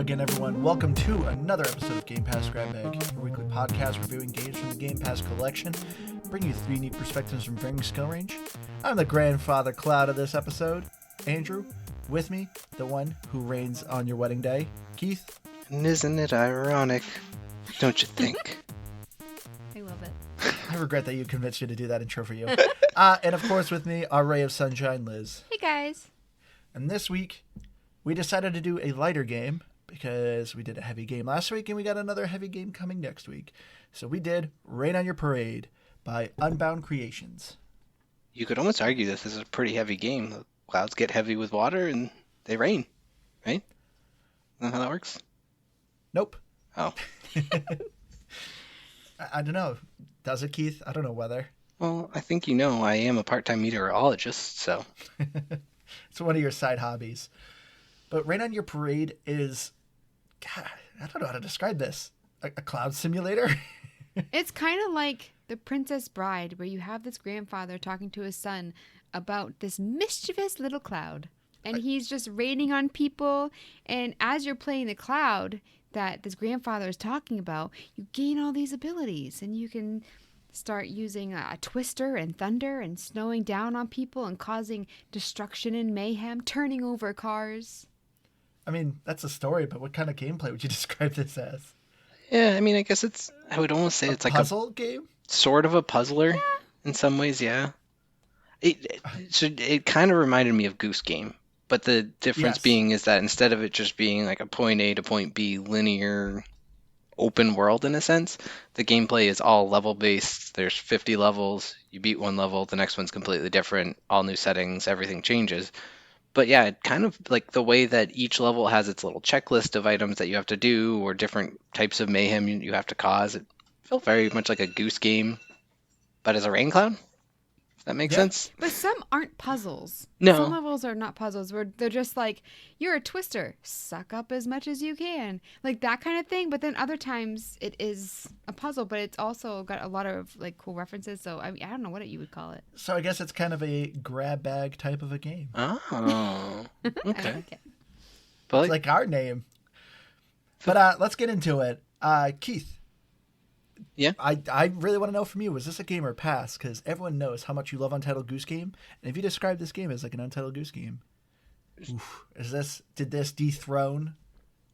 again, everyone. Welcome to another episode of Game Pass Grab Bag, your weekly podcast reviewing games from the Game Pass collection, bringing you three neat perspectives from varying skill range. I'm the grandfather Cloud of this episode, Andrew. With me, the one who reigns on your wedding day, Keith. And isn't it ironic? Don't you think? I love it. I regret that you convinced me to do that intro for you. And of course, with me, our ray of sunshine, Liz. Hey guys. And this week, we decided to do a lighter game because we did a heavy game last week and we got another heavy game coming next week. So we did Rain on Your Parade by Unbound Creations. You could almost argue this is a pretty heavy game. The clouds get heavy with water and they rain, right? Isn't that how that works? Nope. Oh. I don't know. Does it, Keith? I don't know whether. Well, I think you know I am a part-time meteorologist, so... It's one of your side hobbies. But Rain on Your Parade is... God, I don't know how to describe this. A cloud simulator? It's kind of like The Princess Bride, where you have this grandfather talking to his son about this mischievous little cloud. And he's just raining on people. And as you're playing the cloud that this grandfather is talking about, you gain all these abilities. And you can start using a twister and thunder and snowing down on people and causing destruction and mayhem, turning over cars. I mean, that's a story, but what kind of gameplay would you describe this as? Yeah, I mean, I guess it's... I would almost say it's like a puzzle game? sort of a puzzler in some ways, yeah. It kind of reminded me of Goose Game, but the difference Yes. being is that instead of it just being like a point A to point B linear open world in a sense, the gameplay is all level based. There's 50 levels. You beat one level, the next one's completely different, all new settings, everything changes. But yeah, it kind of like the way that each level has its little checklist of items that you have to do or different types of mayhem you have to cause. It felt very much like a Goose Game, but as a rain cloud. If that makes Yeah. sense? But some aren't puzzles. No. Some levels are not puzzles where they're just like, you're a twister, suck up as much as you can. Like that kind of thing. But then other times it is a puzzle, but it's also got a lot of like cool references. So I mean, I don't know what you would call it. So I guess it's kind of a grab bag type of a game. Oh, I okay. like it. But It's like our name. But let's get into it. Keith. Yeah? I really want to know from you, was this a game or pass? Because everyone knows how much you love Untitled Goose Game. And if you describe this game as like an Untitled Goose Game, did this dethrone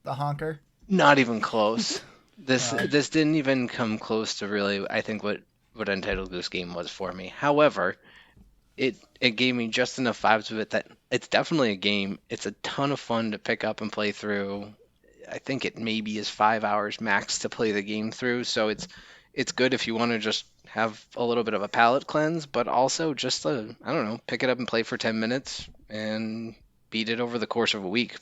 the honker? not even close. This Wow. this didn't even come close to really, I think, what Untitled Goose Game was for me. However, it gave me just enough vibes of it that it's definitely a game. It's a ton of fun to pick up and play through. I think it maybe is 5 hours max to play the game through, so it's good if you want to just have a little bit of a palate cleanse, but also just I don't know, pick it up and play for 10 minutes and beat it over the course of a week.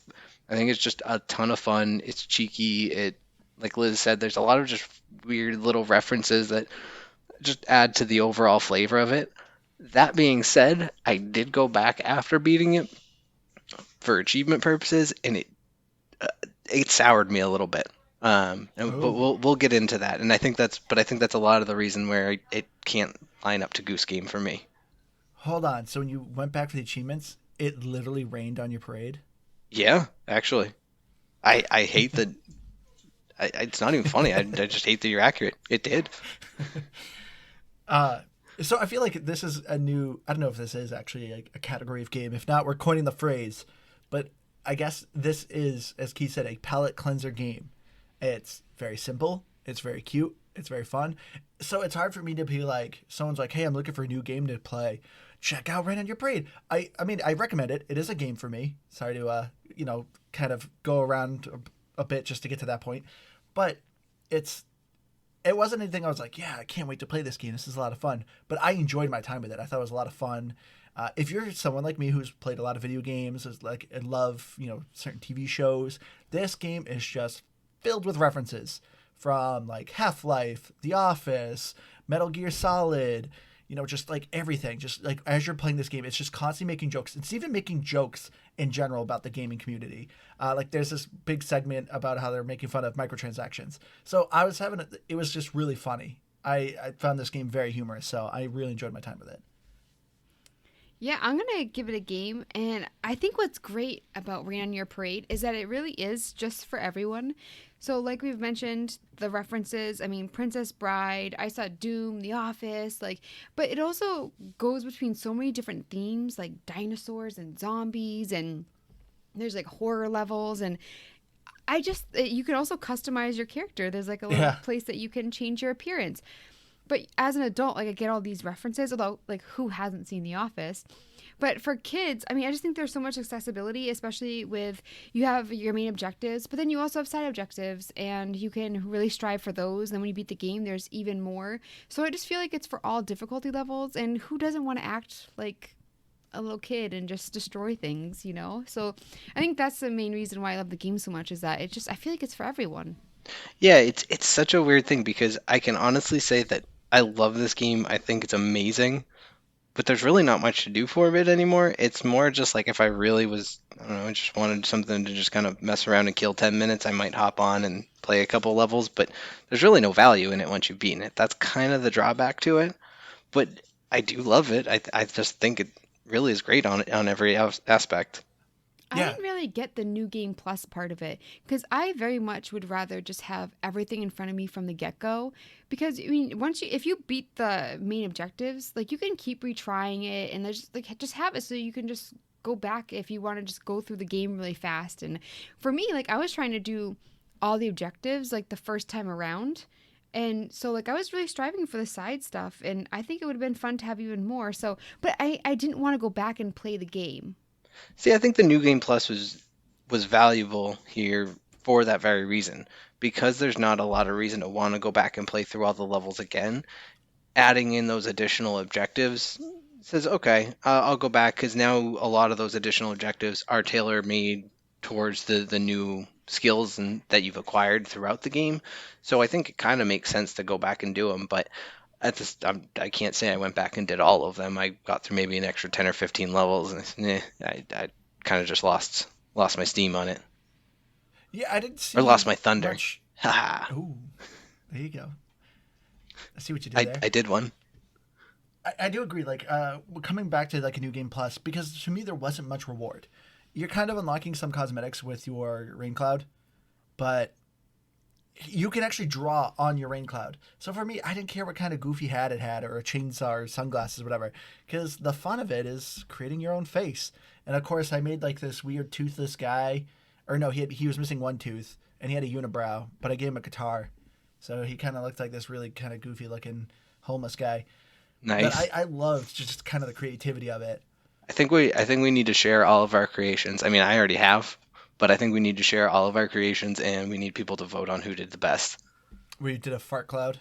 I think it's just a ton of fun. It's cheeky. Like Liz said, there's a lot of just weird little references that just add to the overall flavor of it. That being said, I did go back after beating it for achievement purposes, and it soured me a little bit. But we'll get into that, and I think that's a lot of the reason where it can't line up to Goose Game for me. Hold on. So when you went back for the achievements, it literally rained on your parade? Yeah, actually, I hate that. It's not even funny. I just hate that you're accurate. It did. So I feel like this is a new, I don't know if this is actually a category of game. If not, we're coining the phrase. But I guess this is, as Keith said, a palate cleanser game. It's very simple. It's very cute. It's very fun. So it's hard for me to be like, someone's like, hey, I'm looking for a new game to play. Check out Rain on Your Parade. I mean, I recommend it. It is a game for me. Sorry to, kind of go around a bit just to get to that point. But it wasn't anything I was like, yeah, I can't wait to play this game. This is a lot of fun. But I enjoyed my time with it. I thought it was a lot of fun. If you're someone like me who's played a lot of video games, and love, certain TV shows, this game is just filled with references from like Half-Life, The Office, Metal Gear Solid, just like everything. Just like as you're playing this game, it's just constantly making jokes. It's even making jokes in general about the gaming community. Like there's this big segment about how they're making fun of microtransactions. So it was just really funny. I found this game very humorous, so I really enjoyed my time with it. Yeah, I'm gonna give it a game, and I think what's great about Rain on Your Parade is that it really is just for everyone. So, like we've mentioned, the references. I mean, Princess Bride. I saw Doom, The Office. But it also goes between so many different themes, like dinosaurs and zombies, and there's like horror levels, and you can also customize your character. There's like a little Yeah. place that you can change your appearance. But as an adult, like I get all these references, although like who hasn't seen The Office? But for kids, I mean, I just think there's so much accessibility, especially with you have your main objectives, but then you also have side objectives, and you can really strive for those. And then when you beat the game, there's even more. So I just feel like it's for all difficulty levels, and who doesn't want to act like a little kid and just destroy things, you know? So I think that's the main reason why I love the game so much is that I feel like it's for everyone. Yeah, it's such a weird thing because I can honestly say that I love this game. I think it's amazing, but there's really not much to do for it anymore. It's more just like if I really was, I don't know, just wanted something to just kind of mess around and kill 10 minutes, I might hop on and play a couple levels, but there's really no value in it once you've beaten it. That's kind of the drawback to it, but I do love it. I just think it really is great on every aspect. I Yeah. didn't really get the new game plus part of it because I very much would rather just have everything in front of me from the get go. Because I mean, if you beat the main objectives, like you can keep retrying it, and there's like just have it so you can just go back if you want to just go through the game really fast. And for me, like I was trying to do all the objectives like the first time around. And so like I was really striving for the side stuff, and I think it would have been fun to have even more. So, but I didn't want to go back and play the game. See, I think the New Game Plus was valuable here for that very reason. Because there's not a lot of reason to want to go back and play through all the levels again, adding in those additional objectives says, okay, I'll go back because now a lot of those additional objectives are tailor made towards the new skills and that you've acquired throughout the game. So I think it kind of makes sense to go back and do them. But I can't say I went back and did all of them. I got through maybe an extra 10 or 15 levels, and I kind of just lost my steam on it, Yeah, I didn't or lost see my thunder. much. Haha, Ooh, there you go. I see what you did I there. I did one. I do agree. Like, coming back to like a new game plus, because to me there wasn't much reward. You're kind of unlocking some cosmetics with your rain cloud, but you can actually draw on your rain cloud. So for me, I didn't care what kind of goofy hat it had, or a chainsaw, or sunglasses, whatever, because the fun of it is creating your own face. And of course, I made like this weird toothless guy, or no, he was missing one tooth, and he had a unibrow, but I gave him a guitar, so he kind of looked like this really kind of goofy looking homeless guy. But Nice. I loved just kind of the creativity of it. I think we need to share all of our creations. I mean, I already have, but I think we need to share all of our creations, and we need people to vote on who did the best. We did a fart cloud.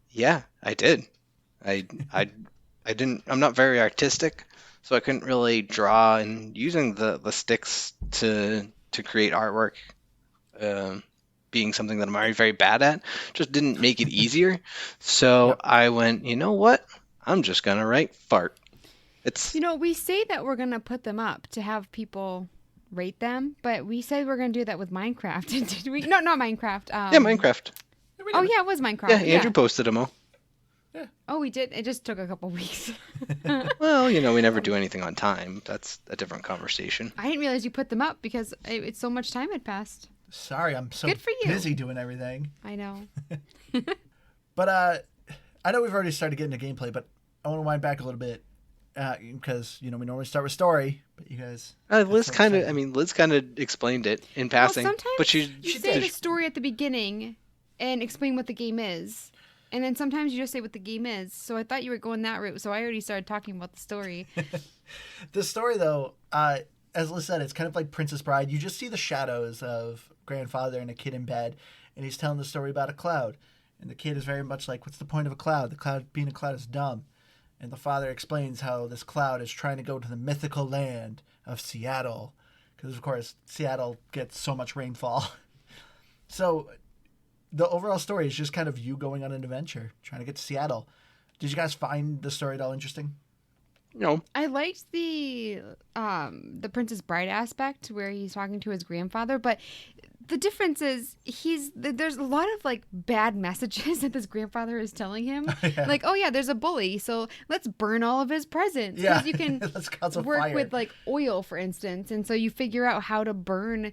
Yeah, I did. I I I didn't. I'm not very artistic, so I couldn't really draw. And using the sticks to create artwork, um, being something that I'm already very bad at, just didn't make it easier. So Yep. I went, you know what? I'm just gonna write fart. It's You know, we say that we're going to put them up to have people rate them, but we said we're going to do that with Minecraft. Did we? No, not Minecraft. Yeah, Minecraft. Yeah, we Oh, did yeah, it was Minecraft. Yeah, Andrew posted them all. it. Oh, we did. It just took a couple weeks. Well, we never do anything on time. That's a different conversation. I didn't realize you put them up because it's so much time had passed. Sorry, I'm so Good for you. busy doing everything. I know. But I know we've already started getting to gameplay, but I want to wind back a little bit because we normally start with story, but you guys. Liz so kind of, exciting. Liz kind of explained it in Well, passing, sometimes but you she say did. the story at the beginning and explain what the game is. And then sometimes you just say what the game is. So I thought you were going that route. So I already started talking about the story. The story, though, as Liz said, it's kind of like Princess Bride. You just see the shadows of grandfather and a kid in bed, and he's telling the story about a cloud. And the kid is very much like, what's the point of a cloud? The cloud, being a cloud, is dumb. And the father explains how this cloud is trying to go to the mythical land of Seattle. Because, of course, Seattle gets so much rainfall. So the overall story is just kind of you going on an adventure, trying to get to Seattle. Did you guys find the story at all interesting? I liked the Princess Bride aspect where he's talking to his grandfather, but the difference is there's a lot of like bad messages that this grandfather is telling him. Yeah. Like, oh yeah, there's a bully, so let's burn all of his presents. Yeah, Because you can let's cause a work fire. with like oil, for instance, and so you figure out how to burn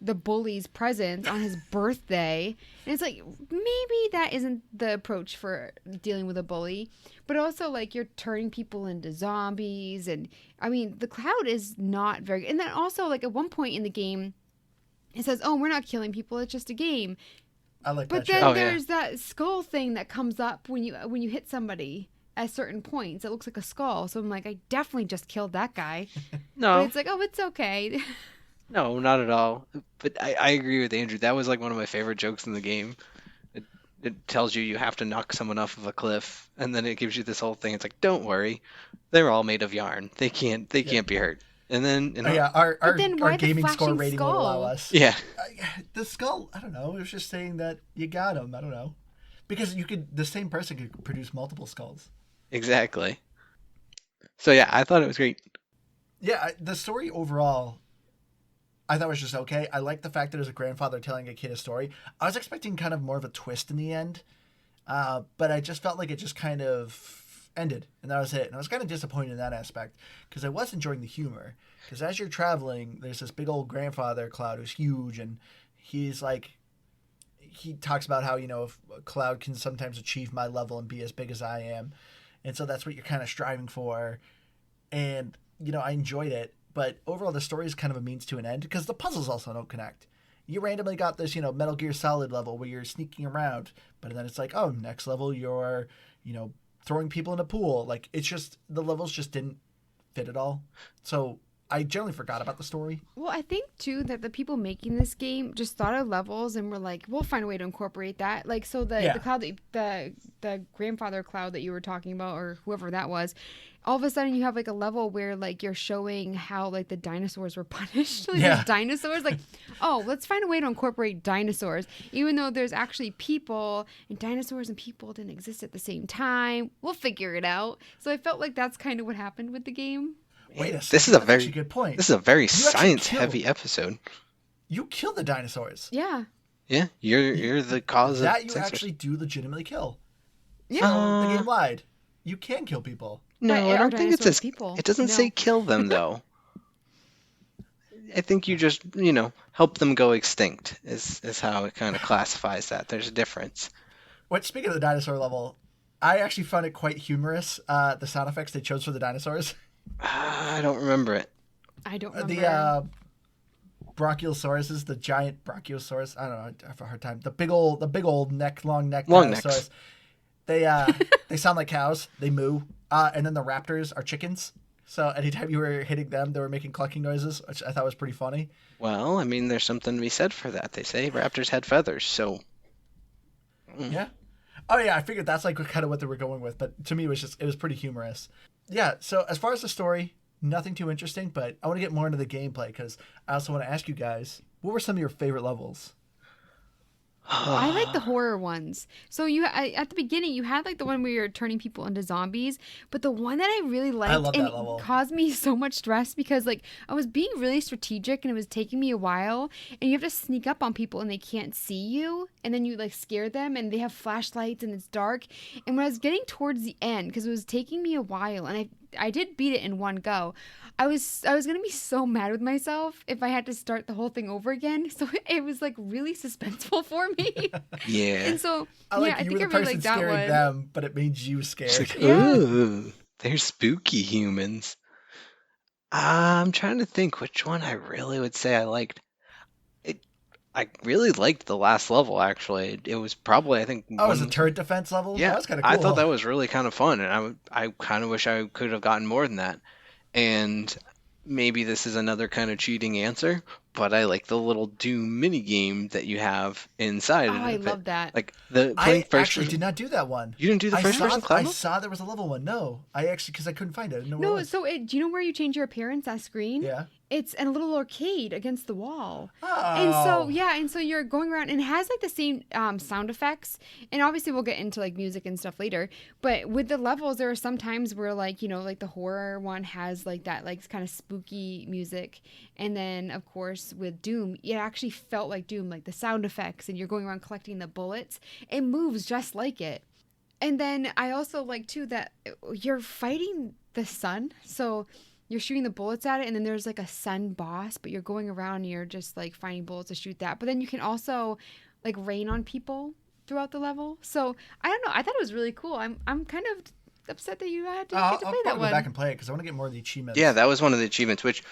the bully's presents on his birthday. And it's like, maybe that isn't the approach for dealing with a bully. But also, like, you're turning people into zombies. And, I mean, the cloud is not very good. And then also, like, at one point in the game, it says, oh, we're not killing people. It's just a game. I like But that then shit. Oh, yeah. there's that skull thing that comes up when you hit somebody at certain points. It looks like a skull. So I'm like, I definitely just killed that guy. But No, it's like, oh, it's okay. no, not at all. But I agree with Andrew. That was like one of my favorite jokes in the game. It tells you have to knock someone off of a cliff, and then it gives you this whole thing. It's like, don't worry, they're all made of yarn. They can't be hurt. And then, Oh, yeah, our then why the gaming score flashing rating will allow skull? us. yeah, The skull, I don't know. It was just saying that you got him. I don't know. Because the same person could produce multiple skulls. exactly. So yeah, I thought it was great. Yeah, the story overall, I thought was just okay. I like the fact that it was a grandfather telling a kid a story. I was expecting kind of more of a twist in the end, but I just felt like it just kind of ended, and that was it. And I was kind of disappointed in that aspect because I was enjoying the humor. Because as you're traveling, there's this big old grandfather cloud who's huge, and he's like, he talks about how, if a cloud can sometimes achieve my level and be as big as I am. And so that's what you're kind of striving for. And, I enjoyed it. But overall, the story is kind of a means to an end because the puzzles also don't connect. You randomly got this, Metal Gear Solid level where you're sneaking around, but then it's like, oh, next level you're, throwing people in a pool. Like, it's just, the levels just didn't fit at all. So I generally forgot about the story. Well, I think too that the people making this game just thought of levels and were like, "We'll find a way to incorporate that." Like, so the cloud, the grandfather cloud that you were talking about, or whoever that was, all of a sudden you have like a level where like you're showing how like the dinosaurs were punished. Like, Yeah. there's dinosaurs. Like, oh, let's find a way to incorporate dinosaurs, even though there's actually people and dinosaurs and people didn't exist at the same time. We'll figure it out. So I felt like that's kind of what happened with the game. Wait a second. This is a that's very actually a good point. This is a very actually science-heavy episode. You kill the dinosaurs. Yeah. Yeah, you're the cause That of you censorship. actually do legitimately kill. Yeah. So the game lied. You can kill people. No, But I are don't think it's dinosaurs as people? It doesn't No. say kill them though. I think you just, help them go extinct is how it kind of classifies that. There's a difference. Speaking of the dinosaur level, I actually found it quite humorous, the sound effects they chose for the dinosaurs. I don't remember it. I don't remember. The Brachiosauruses, the giant Brachiosaurus. I don't know. I have a hard time. The big old long neck Long dinosaurs. necks. They sound like cows. They moo. And then the raptors are chickens. So anytime you were hitting them, they were making clucking noises, which I thought was pretty funny. Well, I mean, there's something to be said for that. They say raptors had feathers, so Yeah. Oh yeah, I figured that's like kind of what they were going with, but to me it was pretty humorous. Yeah. So as far as the story, nothing too interesting, but I want to get more into the gameplay because I also want to ask you guys, what were some of your favorite levels? I like the horror ones. So at the beginning, you had like the one where you're turning people into zombies, but the one that I really liked love and that level. caused me so much stress because like I was being really strategic and it was taking me a while, and you have to sneak up on people and they can't see you, and then you like scare them and they have flashlights and it's dark. And when I was getting towards the end, because it was taking me a while, and I did beat it in one go. I was gonna be so mad with myself if I had to start the whole thing over again. So it was like really suspenseful for me. yeah. And so I like yeah, I you think were I the really person like that scaring one. them, but it made you scared. It's like, Yeah. ooh, they're spooky humans. I'm trying to think which one I really would say I liked. I really liked the last level, actually. It was probably, I think, Oh, it was a turret defense level? yeah, That was kind of cool. I thought that was really kind of fun, and I kind of wish I could have gotten more than that. And maybe this is another kind of cheating answer, but I like the little Doom mini game that you have inside Oh, of I it. love that. Like the playing I first actually person. did not do that one. You didn't do the first person I cloud? saw there was a level one. No, I actually, because I couldn't find it. I didn't know where it No, was. so do you know where you change your appearance, that screen? Yeah. It's in a little arcade against the wall. Oh. And so you're going around and it has like the same sound effects. And obviously we'll get into like music and stuff later. But with the levels, there are some times where like, like the horror one has like that like kind of spooky music. And then of course universe with Doom, it actually felt like Doom, like the sound effects, and you're going around collecting the bullets. It moves just like it. And then I also like too that you're fighting the sun, so you're shooting the bullets at it, and then there's like a sun boss, but you're going around and you're just like finding bullets to shoot that. But then you can also like rain on people throughout the level. So I don't know. I thought it was really cool. I'm kind of upset that you had to get to I'll play that go one. back and play it because I want to get more of the achievements. Yeah, that was one of the achievements, which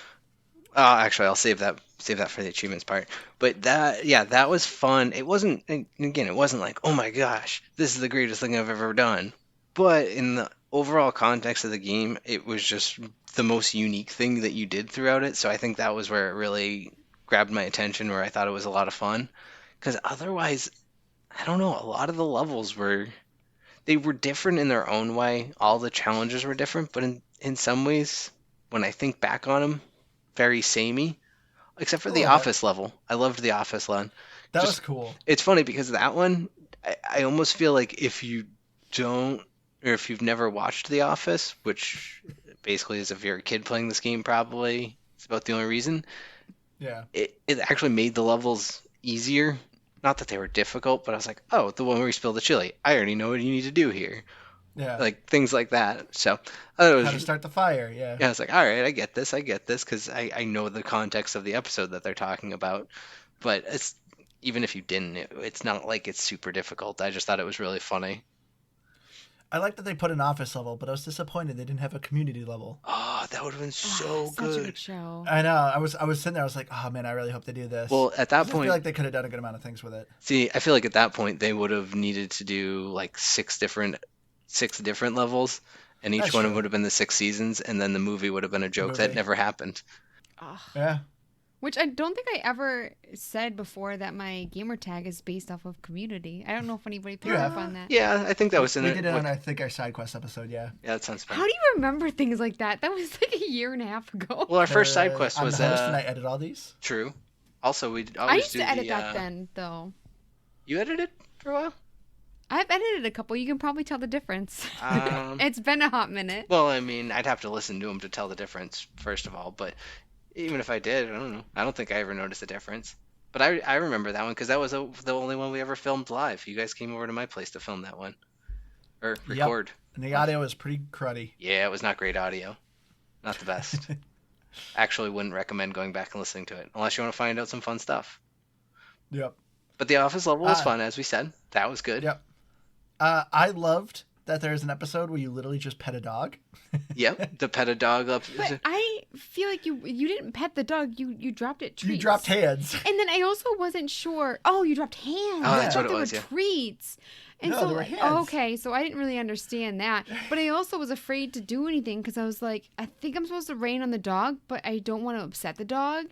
actually I'll save that for the achievements part. But that was fun. It wasn't, again, it wasn't like, oh my gosh, this is the greatest thing I've ever done. But in the overall context of the game, it was just the most unique thing that you did throughout it. So I think that was where it really grabbed my attention, where I thought it was a lot of fun. Because otherwise, I don't know, a lot of the levels were different in their own way. All the challenges were different, but in some ways, when I think back on them, very samey, except for the office level. I loved the office one. That was cool. It's funny because that one, I almost feel like if you don't, or if you've never watched The Office, which basically is if you're a kid playing this game, probably it's about the only reason. Yeah. It actually made the levels easier. Not that they were difficult, but I was like, oh, the one where you spill the chili. I already know what you need to do here. Yeah. Like things like that. So I thought it was, how to start the fire. Yeah. I was like, all right, I get this, because I know the context of the episode that they're talking about. But it's even if you didn't, it's not like it's super difficult. I just thought it was really funny. I like that they put an office level, but I was disappointed they didn't have a community level. Oh, that would have been so Such good. a good show. I know. I was sitting there. I was like, oh man, I really hope they do this. Well, at that I just point, feel like they could have done a good amount of things with it. see, I feel like at that point they would have needed to do like six different levels, and each That's one true. would have been the 6 seasons, and then the movie would have been a joke that Movie. never happened. Ugh. Yeah. Which I don't think I ever said before that my gamer tag is based off of Community. I don't know if anybody picked Yeah. up on that. Yeah, I think that was in We it. did it on, I think, our side quest episode. Yeah. Yeah, that sounds fun. How do you remember things like that? That was like a year and a half ago. Well, our first side quest I'm was the host and I edit all these. true. Also, we I always used do to edit the, that then, though. You edited for a while? I've edited a couple. You can probably tell the difference. Um, It's been a hot minute. Well, I mean, I'd have to listen to them to tell the difference, first of all. But even if I did, I don't know. I don't think I ever noticed a difference. But I remember that one because that was the only one we ever filmed live. You guys came over to my place to film that one. Or record. And the audio was pretty cruddy. Yeah, it was not great audio. Not the best. Actually, wouldn't recommend going back and listening to it unless you want to find out some fun stuff. Yep. But the office level was fun, as we said. That was good. Yep. I loved that there's an episode where you literally just pet a dog. Yep. The pet a dog up. But I feel like you didn't pet the dog. You dropped it treats. You dropped hands. And then I also wasn't sure. Oh, you dropped hands. Oh, that's I what thought it they was, were yeah. treats. And No, so, they were hands. okay, so I didn't really understand that. But I also was afraid to do anything because I was like, I think I'm supposed to rain on the dog, but I don't want to upset the dog.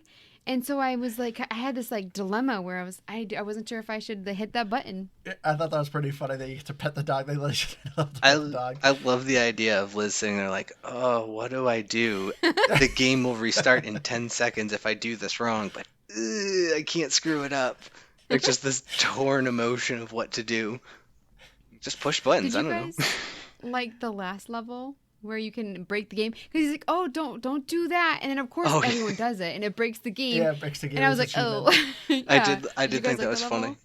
And so I was like, I had this like dilemma where I wasn't sure if I should hit that button. I thought that was pretty funny that you get to pet the dog. They literally just love to pet the dog. I love the idea of Liz sitting there like, oh, what do I do? The game will restart in 10 seconds if I do this wrong, but I can't screw it up. Like just this torn emotion of what to do. Just push buttons. Did I you don't know. guys like the last level where you can break the game? Because he's like, oh, don't do that. And then of course Oh, yeah. everyone does it, and it breaks the game. Yeah, it breaks the game. And I was as like, achievement. oh. Yeah. I Did you did guys think that like was the funny. level?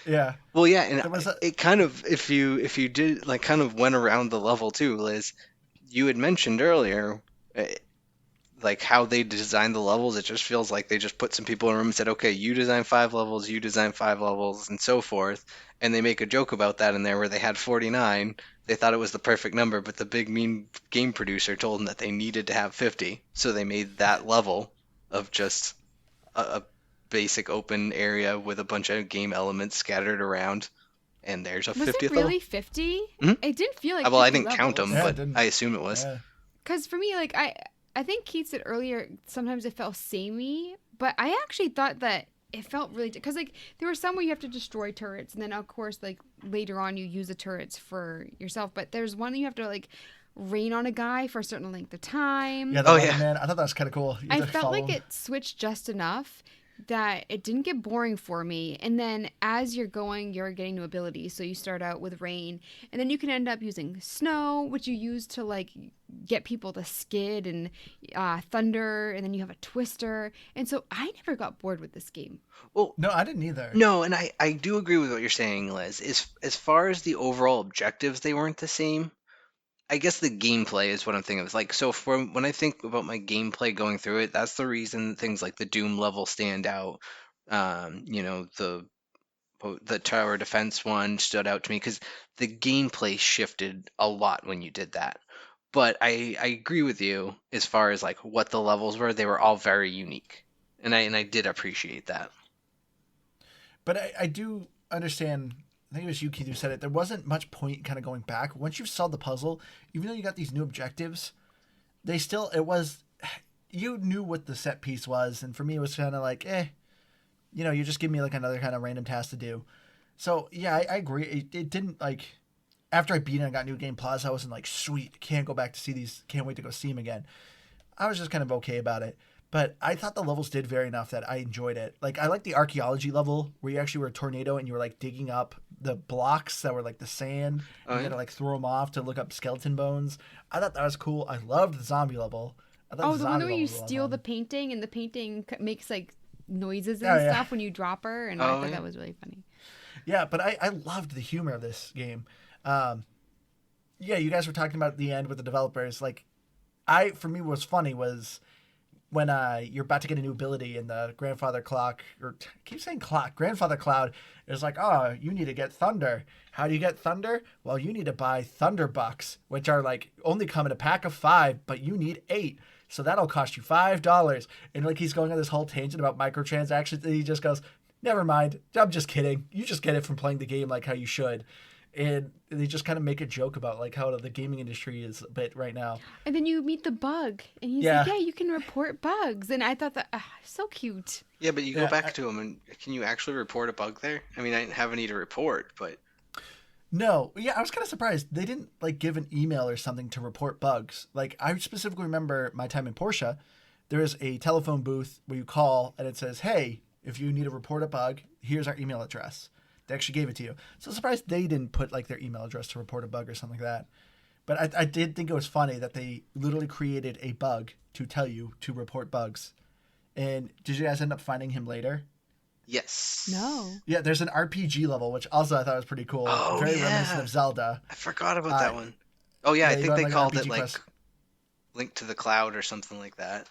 Yeah. Well, yeah, and There was a- it kind of if you did like kind of went around the level too, Liz. You had mentioned earlier, like how they designed the levels. It just feels like they just put some people in a room and said, "Okay, you design 5 levels, you design 5 levels, and so forth." And they make a joke about that in there where they had 49. They thought it was the perfect number, but the big mean game producer told them that they needed to have 50, so they made that level of just a basic open area with a bunch of game elements scattered around, and there's a Was 50th it really 50? Mhm. It didn't feel like level. Well, I 50 didn't count them, Yeah, it but didn't. I assume it was. Yeah. Because for me, like, I think Keith said earlier, sometimes it felt samey, but I actually thought that it felt really, because like there were some where you have to destroy turrets, and then of course like later on you use the turrets for yourself, but there's one that you have to like rain on a guy for a certain length of time. Yeah, the Oh, Leather yeah. Man. I thought that was kind of cool. You I had to felt follow like him. it switched just enough that it didn't get boring for me. And then as you're going, you're getting new abilities. So you start out with rain, and then you can end up using snow, which you use to like get people to skid, and thunder, and then you have a twister. And so I never got bored with this game. Well, No, I didn't either. no, and I do agree with what you're saying, Liz. As far as the overall objectives, they weren't the same. I guess the gameplay is what I'm thinking of. It's like, so for when I think about my gameplay going through it, that's the reason things like the Doom level stand out. The tower defense one stood out to me because the gameplay shifted a lot when you did that. But I agree with you as far as like what the levels were. They were all very unique, and I did appreciate that. But I do understand. I think it was you, Keith, who said it. There wasn't much point kind of going back. Once you've solved the puzzle, even though you got these new objectives, you knew what the set piece was. And for me, it was kind of like, you just give me like another kind of random task to do. So, yeah, I agree. It didn't like, after I beat it and got New Game Plus, I wasn't like, sweet, can't go back to see these, can't wait to go see them again. I was just kind of okay about it. But I thought the levels did very enough that I enjoyed it. Like, I like the archaeology level where you actually were a tornado and you were like digging up the blocks that were like the sand. And you had to like throw them off to look up skeleton bones. I thought that was cool. I loved the zombie level. I thought The one zombie where you level was steal fun. the painting, and the painting makes like noises and Oh, yeah. stuff when you drop her, and I thought that was really funny. Yeah, but I loved the humor of this game. Yeah, you guys were talking about the end with the developers. Like, for me, what was funny was when you're about to get a new ability and the grandfather clock, or I keep saying clock, grandfather cloud is like, oh, you need to get thunder. How do you get thunder? Well, you need to buy thunder bucks, which are like only come in a pack of 5, but you need 8. So that'll cost you $5. And like he's going on this whole tangent about microtransactions, and he just goes, never mind. I'm just kidding. You just get it from playing the game like how you should. And they just kind of make a joke about like how the gaming industry is a bit right now. And then you meet the bug, and he's Yeah. like, "Yeah, you can report bugs." And I thought that so cute. Yeah, but you go Yeah, back to them, and can you actually report a bug there? I mean, I didn't have any to report, but No, yeah, I was kind of surprised they didn't like give an email or something to report bugs. Like I specifically remember my time in Porsche, there is a telephone booth where you call and it says, "Hey, if you need to report a bug, here's our email address." They actually gave it to you. So I'm surprised they didn't put like their email address to report a bug or something like that. But I did think it was funny that they literally created a bug to tell you to report bugs. And did you guys end up finding him later? yes. No. Yeah, there's an RPG level, which also I thought was pretty cool. Oh, Very yeah. reminiscent of Zelda. I forgot about that one. Oh yeah, I you think go on, they like, an called RPG it like quest. Link to the Cloud or something like that.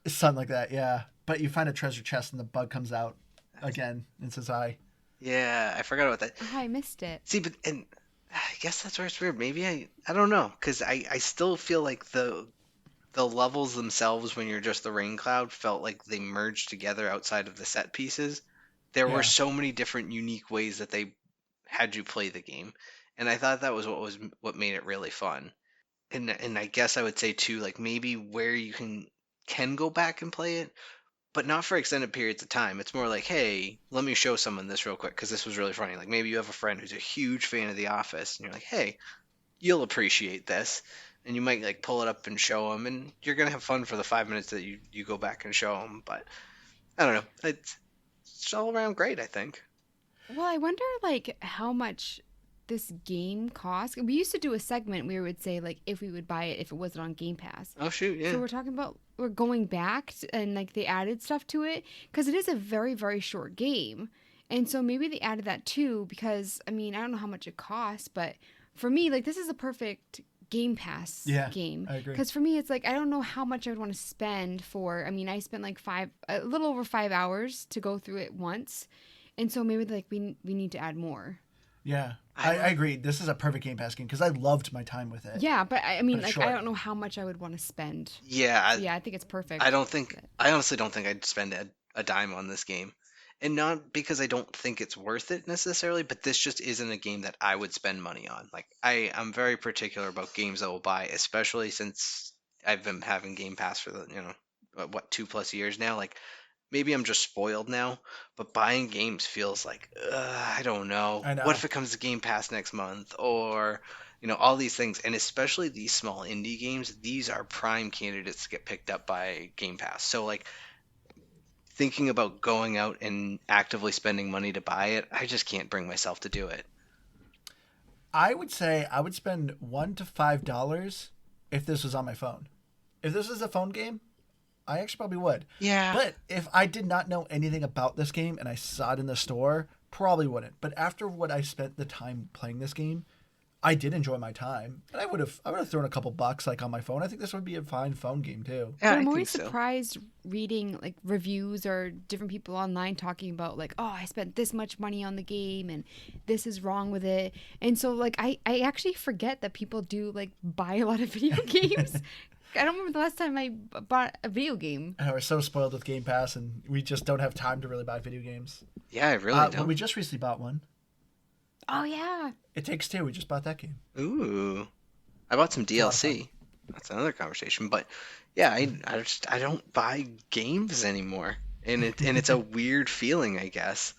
Something like that, yeah. But you find a treasure chest and the bug comes out again and says hi. Yeah, I forgot about that. Oh, I missed it. See, but and I guess that's where it's weird. Maybe I don't know, because I still feel like the levels themselves when you're just the rain cloud felt like they merged together outside of the set pieces. There Yeah. were so many different unique ways that they had you play the game, and I thought that was what made it really fun. And I guess I would say too, like maybe where you can go back and play it, but not for extended periods of time. It's more like, hey, let me show someone this real quick because this was really funny. Like maybe you have a friend who's a huge fan of The Office, and you're like, hey, you'll appreciate this, and you might like pull it up and show them, and you're gonna have fun for the 5 minutes that you go back and show them. But I don't know, it's all around great, I think. Well, I wonder like how much this game costs. We used to do a segment where we would say like if we would buy it if it wasn't on Game Pass. Oh shoot, yeah. So we're going back and like they added stuff to it because it is a very, very short game. And so maybe they added that too because I mean, I don't know how much it costs, but for me, like this is a perfect Game Pass game. I agree. Because for me, it's like I don't know how much I would want to spend for. I mean, I spent like a little over 5 hours to go through it once, and so maybe like we need to add more. Yeah, I agree. This is a perfect Game Pass game because I loved my time with it. Yeah, but I mean, But it's like I short. don't know how much I would want to spend. Yeah, Yeah, I think it's perfect. I honestly don't think I'd spend a dime on this game. And not because I don't think it's worth it necessarily, but this just isn't a game that I would spend money on. Like I'm very particular about games I will buy, especially since I've been having Game Pass for the, 2+ years now. Like maybe I'm just spoiled now, but buying games feels like I don't know. I know. What if it comes to Game Pass next month, or all these things, and especially these small indie games, these are prime candidates to get picked up by Game Pass. So like thinking about going out and actively spending money to buy it, I just can't bring myself to do it. I would say I would spend $1 to $5 if this was on my phone. If this was a phone game, I actually probably would. Yeah. But if I did not know anything about this game and I saw it in the store, probably wouldn't. But after what I spent the time playing this game, I did enjoy my time, and I would have thrown a couple bucks like on my phone. I think this would be a fine phone game too. Yeah, But I'm I always think so. surprised reading like reviews or different people online talking about like, oh, I spent this much money on the game and this is wrong with it. And so like I actually forget that people do like buy a lot of video games. I don't remember the last time I bought a video game. And we're so spoiled with Game Pass, and we just don't have time to really buy video games. Yeah, I really But don't. we just recently bought one. Oh yeah. It Takes Two. We just bought that game. Ooh. I bought some a lot of DLC. That's another conversation. But yeah, I don't buy games anymore. And it's a weird feeling, I guess.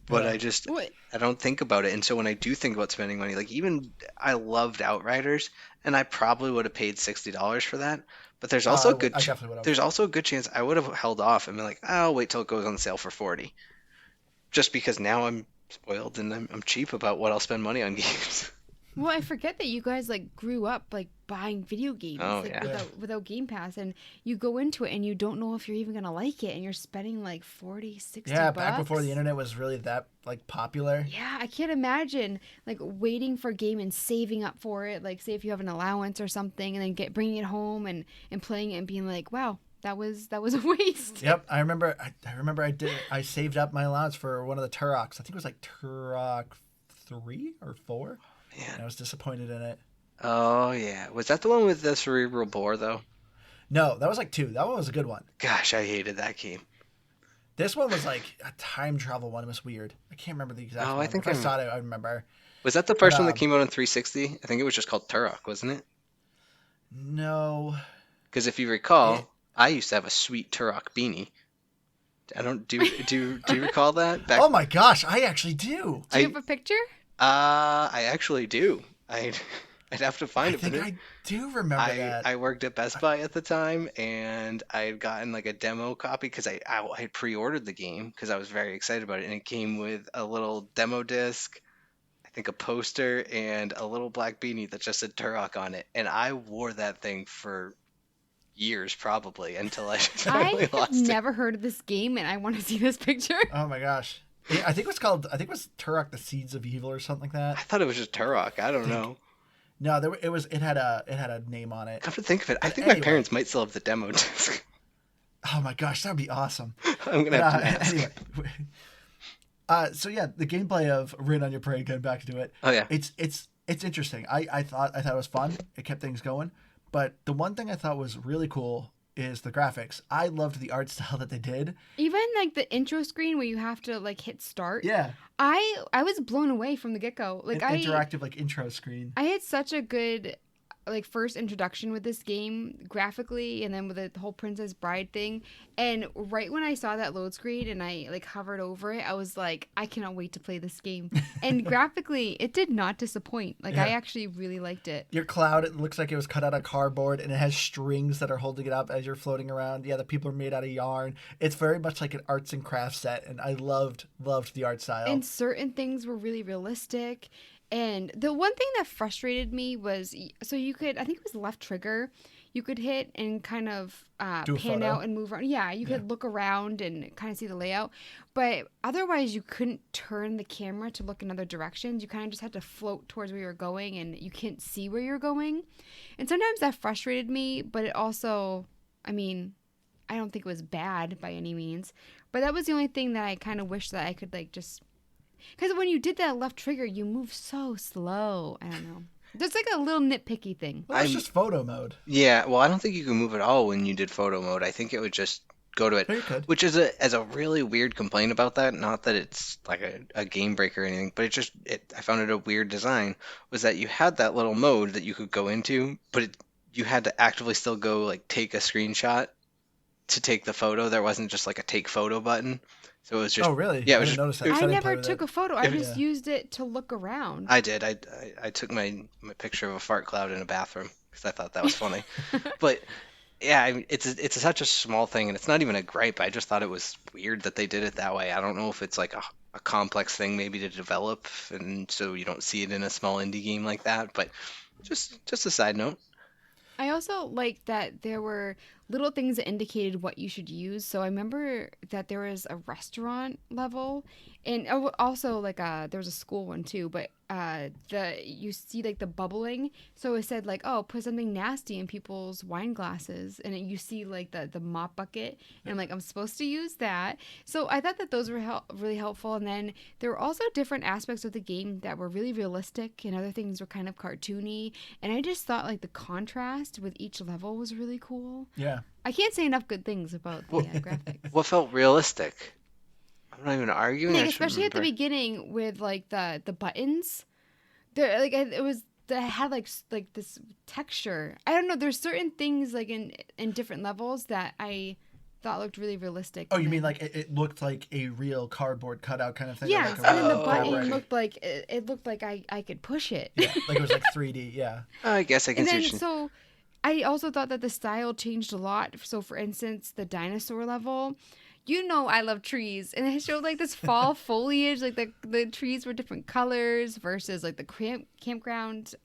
But Yeah. What? I don't think about it. And so when I do think about spending money, like even I loved Outriders, and I probably would have paid $60 for that. But there's also I a good would- I definitely would have. there's also a good chance I would have held off and been like, "Oh, I'll wait till it goes on sale for 40." Just because now I'm spoiled and I'm cheap about what I'll spend money on games. Well, I forget that you guys like grew up like buying video games Oh, like, yeah. without Game Pass, and you go into it and you don't know if you're even gonna like it, and you're spending like 40, 60 Yeah, bucks. back before the internet was really that like popular. Yeah, I can't imagine like waiting for a game and saving up for it. Like, say if you have an allowance or something, and then bringing it home and playing it and being like, wow, that was a waste. Yep, I remember. I saved up my allowance for one of the Turoks. I think it was like Turok 3 or 4. Man. And I was disappointed in it. Oh yeah. Was that the one with the cerebral bore though? No, that was like 2. That one was a good one. Gosh, I hated that game. This one was like a time travel one. It was weird. I can't remember the exact Oh, I one. think if I I'm- saw it, I remember. Was that the first one that um, came out on 360? I think it was just called Turok, wasn't it? No. Because if you recall, Yeah. I used to have a sweet Turok beanie. I don't do you recall that? Oh my gosh, I actually do. Do you I- have a picture? I actually do. I'd have to I find it. think but I do remember that. I worked at Best Buy at the time, and I had gotten like a demo copy because I had pre-ordered the game because I was very excited about it, and it came with a little demo disc, I think a poster, and a little black beanie that just said Turok on it, and I wore that thing for years probably until I I totally have lost it. never heard of this game, and I want to see this picture. Oh my gosh. I think it was Turok: The Seeds of Evil or something like I that. thought it was just Turok. I don't know. No, it had a name on it. Come to think of it, I But think my anyway. parents might still have the demo disc. Oh my gosh, that would be awesome. I'm gonna have to But, ask. anyway. So yeah, the gameplay of Rain on Your Parade, getting back to it, Oh yeah. it's interesting. I thought it was fun. It kept things going. But the one thing I thought was really cool is the graphics. I loved the art style that they did. Even like the intro screen where you have to like hit start. Yeah, I was blown away from the get go. Like an interactive like intro screen. I had such a good like first introduction with this game graphically, and then with the whole Princess Bride thing. And right when I saw that load screen and I like hovered over it, I was like, I cannot wait to play this game. And graphically, it did not disappoint. Like I Yeah. actually really liked it. Your cloud, it looks like it was cut out of cardboard, and it has strings that are holding it up as you're floating around. Yeah, the people are made out of yarn. It's very much like an arts and crafts set, and I loved the art style. And certain things were really realistic. And the one thing that frustrated me was, so you could, I think it was left trigger, you could hit and kind of Do a pan photo? out and move around. Yeah, you could look around and kind of see the layout. But otherwise, you couldn't turn the camera to look in other directions. You kind of just had to float towards where you were going, and you couldn't see where you're going. And sometimes that frustrated me, but it also, I mean, I don't think it was bad by any means. But that was the only thing that I kind of wish that I could like just. Because when you did that left trigger, you move so slow. I don't know. There's like a little nitpicky thing. Well, it's I'm- just photo mode. Yeah, well, I don't think you can move at all when you did photo mode. I think it would just go to it, Or you could. which is a really weird complaint about that. Not that it's like a game breaker or anything, but I found it a weird design. Was that you had that little mode that you could go into, but you had to actively still go like take a screenshot to take the photo. There wasn't just like a take photo button. So it was just Oh, really? yeah, it I was didn't notice that. it was- I So didn't never play with took it. a photo. I Yeah. just used it to look around. I did. I took my picture of a fart cloud in a bathroom because I thought that was funny. But yeah, I mean, it's such a small thing, and it's not even a gripe. I just thought it was weird that they did it that way. I don't know if it's like a complex thing maybe to develop, and so you don't see it in a small indie game like that. But just a side note. I also like that there were little things that indicated what you should use. So I remember that there was a restaurant level, and also like there was a school one too. But the you see like the bubbling, so it said like, oh, put something nasty in people's wine glasses, and you see like the mop bucket, and I'm like, I'm supposed to use that. So I thought that those were really helpful. And then there were also different aspects of the game that were really realistic, and other things were kind of cartoony. And I just thought like the contrast with each level was really cool. Yeah. I can't say enough good things about the graphics. What felt realistic? I'm not even arguing. Like, I should especially at the remember. beginning with like the buttons, there like it was that had like this texture. I don't know. There's certain things like in different levels that I thought looked really realistic. Oh, And you mean then- like it looked like a real cardboard cutout kind of thing? or Yes, like a and then the real button fabric? looked like it looked like I could push it. Yeah, like it was like 3D. Yeah. I guess I can And see then what you- so I also thought that the style changed a lot. So for instance, the dinosaur level, you know I love trees, and it showed like this fall foliage, like the trees were different colors versus like the campground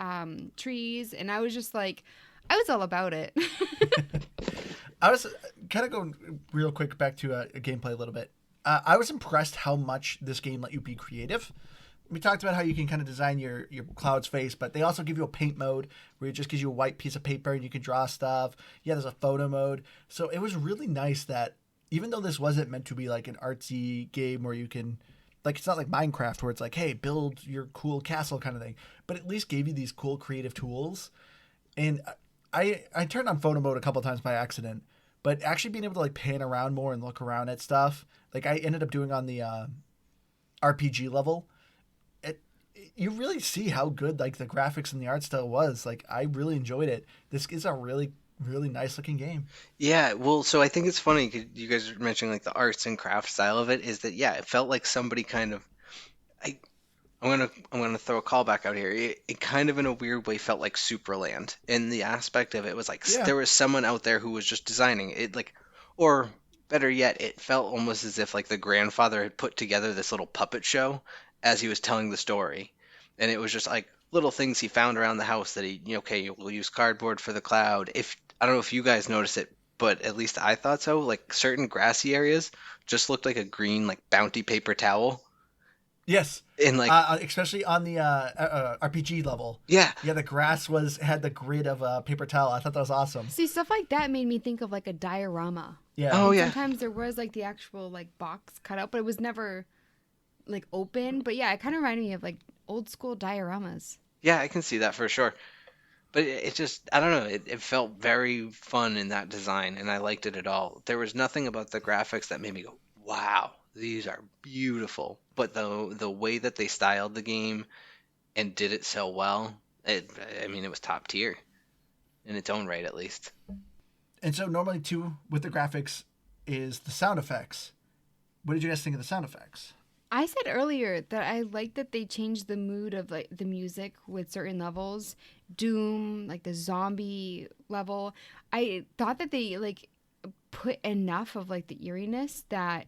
trees, and I was just like, I was all about it. I was kind of going real quick back to a gameplay a little bit. I was impressed how much this game let you be creative. We talked about how you can kind of design your cloud's face, but they also give you a paint mode where it just gives you a white piece of paper and you can draw stuff. Yeah, there's a photo mode. So it was really nice that even though this wasn't meant to be like an artsy game where you can, like, it's not like Minecraft where it's like, hey, build your cool castle kind of thing, but at least gave you these cool creative tools. And I turned on photo mode a couple times by accident, but actually being able to like pan around more and look around at stuff, like I ended up doing on the RPG level. You really see how good like the graphics and the art style was. Like I really enjoyed it. This is a really really nice looking game. Yeah, well, so I think it's funny 'cause you guys were mentioning like the arts and craft style of it is that yeah, it felt like somebody kind of I I'm gonna throw a callback out here. It kind of in a weird way felt like Superland, and the aspect of it was like Yeah. there was someone out there who was just designing it, like, or better yet, it felt almost as if like the grandfather had put together this little puppet show as he was telling the story, and it was just like little things he found around the house that he, okay, we'll use cardboard for the cloud. If I don't know if you guys noticed it, but at least I thought so. Like certain grassy areas just looked like a green like bounty paper towel, Yes, and like especially on the RPG level. yeah. Yeah, the grass had the grid of a paper towel. I thought that was awesome. See, stuff like that made me think of like a diorama. Yeah. Oh yeah. Sometimes there was like the actual like box cut out, but it was never like open. But yeah, it kind of reminded me of like old school dioramas. Yeah, I can see that for sure. But it just, I don't know, it felt very fun in that design, and I liked it at all. There was nothing about the graphics that made me go, wow, these are beautiful. But the way that they styled the game and did it so well, I mean, it was top tier in its own right, at least. And so normally too with the graphics is the sound effects. What did you guys think of the sound effects? I said earlier that I like that they changed the mood of like the music with certain levels. Doom, like the zombie level. I thought that they like put enough of like the eeriness that